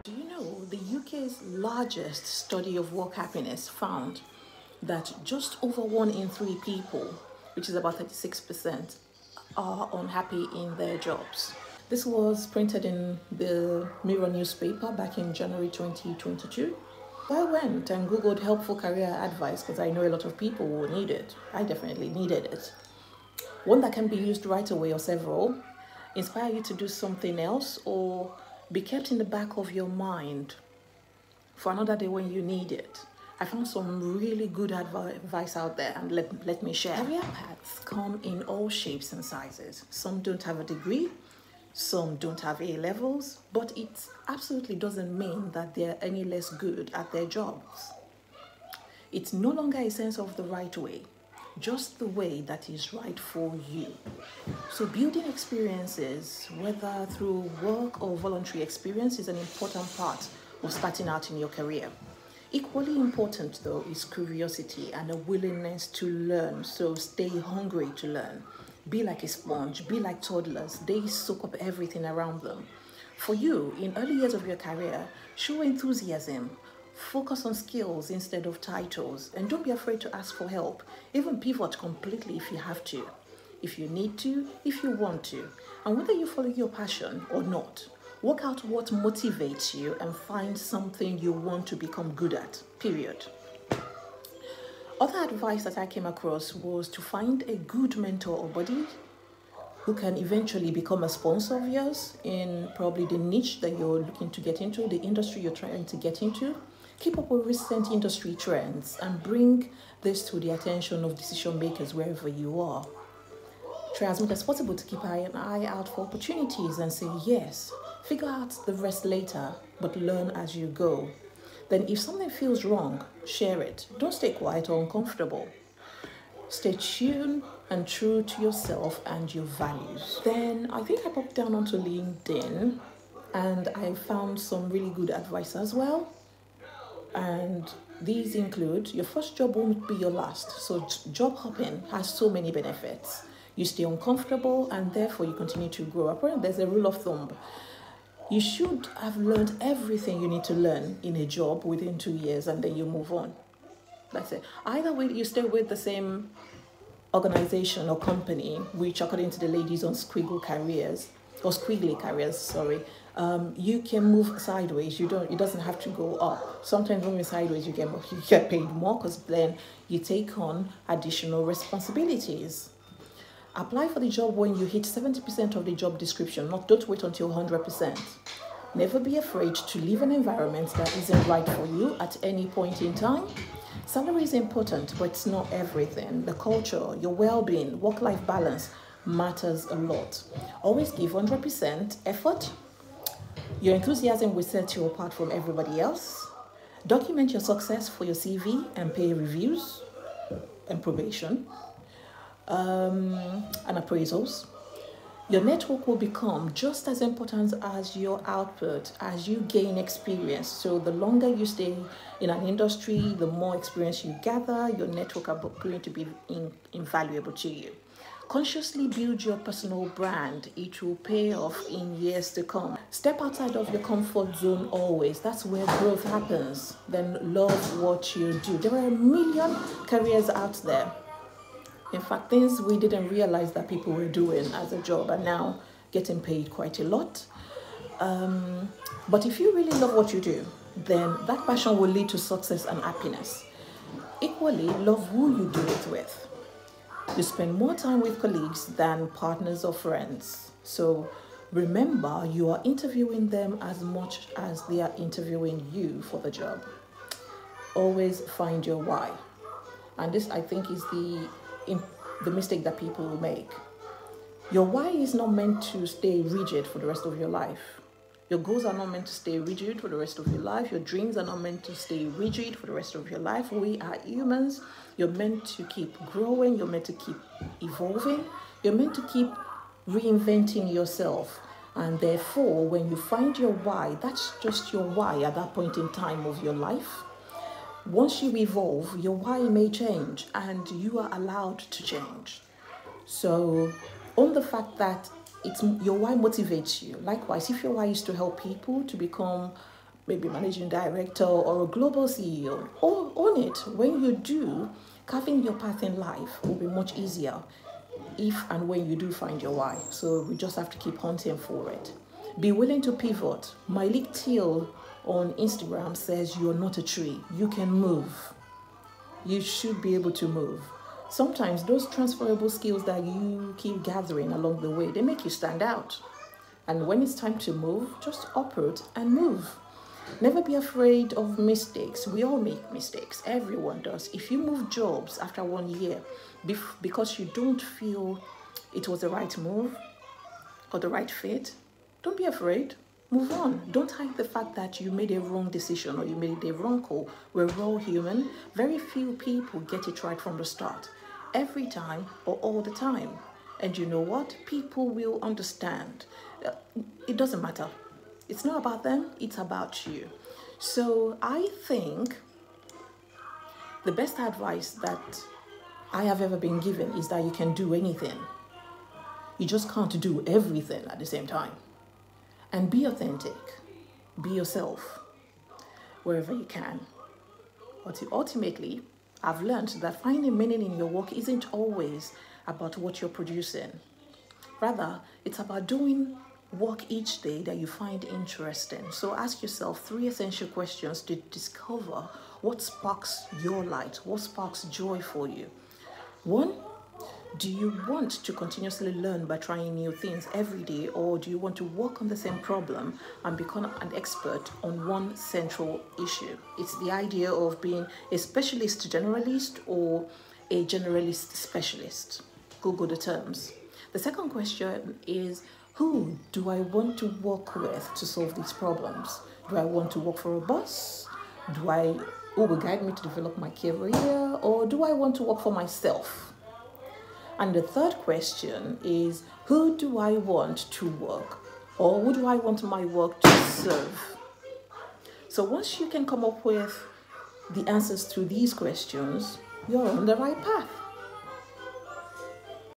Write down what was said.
Do you know the UK's largest study of work happiness found that just over 1 in 3 people, which is about 36%, are unhappy in their jobs? This was printed in the Mirror newspaper back in January 2022. I went and Googled helpful career advice because I know a lot of people will need it. I definitely needed it. One that can be used right away or several, inspire you to do something else, or be kept in the back of your mind for another day when you need it. I found some really good advice out there, and let me share. Career paths come in all shapes and sizes. Some don't have a degree, some don't have A levels, but it absolutely doesn't mean that they're any less good at their jobs. It's no longer a sense of the right way, just the way that is right for you. So building experiences, whether through work or voluntary experience, is an important part of starting out in your career. Equally important though is curiosity and a willingness to learn. So stay hungry to learn. Be like a sponge, be like toddlers. They soak up everything around them. For you, in early years of your career, show enthusiasm. Focus on skills instead of titles, and don't be afraid to ask for help. Even pivot completely if you have to, if you need to, if you want to. And whether you follow your passion or not, work out what motivates you and find something you want to become good at, period. Other advice that I came across was to find a good mentor or buddy who can eventually become a sponsor of yours in probably the niche that you're looking to get into, the industry you're trying to get into. Keep up with recent industry trends and bring this to the attention of decision makers wherever you are. Try as much as possible to keep an eye out for opportunities and say yes. Figure out the rest later, but learn as you go. Then if something feels wrong, share it. Don't stay quiet or uncomfortable. Stay tuned and true to yourself and your values. Then I think I popped down onto LinkedIn and I found some really good advice as well. And these include, your first job won't be your last. So job hopping has so many benefits. You stay uncomfortable and therefore you continue to grow. Apparently there's a rule of thumb. You should have learned everything you need to learn in a job within 2 years and then you move on. That's it. Either way, you stay with the same organization or company, which according to the ladies on Squiggly Careers, you can move sideways. It doesn't have to go up. Sometimes when you're sideways, you get paid more because then you take on additional responsibilities. Apply for the job when you hit 70% of the job description. Don't wait until 100%. Never be afraid to leave an environment that isn't right for you at any point in time. Salary is important, but it's not everything. The culture, your well-being, work-life balance matters a lot. Always give 100% effort. Your enthusiasm will set you apart from everybody else. Document your success for your CV and pay reviews and probation and appraisals. Your network will become just as important as your output as you gain experience. So the longer you stay in an industry, the more experience you gather, your network are going to be invaluable to you. Consciously build your personal brand. It will pay off in years to come. Step outside of your comfort zone always. That's where growth happens. Then love what you do. There are a million careers out there. In fact, things we didn't realize that people were doing as a job are now getting paid quite a lot. But if you really love what you do, then that passion will lead to success and happiness. Equally, love who you do it with. You spend more time with colleagues than partners or friends. So remember, you are interviewing them as much as they are interviewing you for the job. Always find your why. And this, I think, is the mistake that people will make. Your why is not meant to stay rigid for the rest of your life. Your goals are not meant to stay rigid for the rest of your life. Your dreams are not meant to stay rigid for the rest of your life. We are humans. You're meant to keep growing. You're meant to keep evolving. You're meant to keep reinventing yourself. And therefore, when you find your why, that's just your why at that point in time of your life. Once you evolve, your why may change and you are allowed to change. So on the fact that your why motivates you. Likewise, if your why is to help people to become maybe managing director or a global CEO. Own it. When you do, carving your path in life will be much easier if and when you do find your why. So we just have to keep hunting for it. Be willing to pivot. Mylik Teal on Instagram says you're not a tree. You can move. You should be able to move. Sometimes those transferable skills that you keep gathering along the way, they make you stand out. And when it's time to move, just uproot and move. Never be afraid of mistakes. We all make mistakes. Everyone does. If you move jobs after 1 year because you don't feel it was the right move or the right fit, don't be afraid. Move on. Don't hide the fact that you made a wrong decision or you made a wrong call. We're all human. Very few people get it right from the start, every time or all the time. And you know what? People will understand. It doesn't matter. It's not about them, it's about you. So I think the best advice that I have ever been given is that you can do anything. You just can't do everything at the same time. And be authentic. Be yourself wherever you can. But ultimately, I've learned that finding meaning in your work isn't always about what you're producing. Rather, it's about doing work each day that you find interesting. So ask yourself 3 essential questions to discover what sparks your light, what sparks joy for you. 1, do you want to continuously learn by trying new things every day, or do you want to work on the same problem and become an expert on one central issue? It's the idea of being a specialist generalist or a generalist specialist. Google the terms. The second question is, who do I want to work with to solve these problems? Do I want to work for a boss? Who will guide me to develop my career? Or do I want to work for myself? And the third question is, who do I want to work, or who do I want my work to serve? So once you can come up with the answers to these questions, you're on the right path.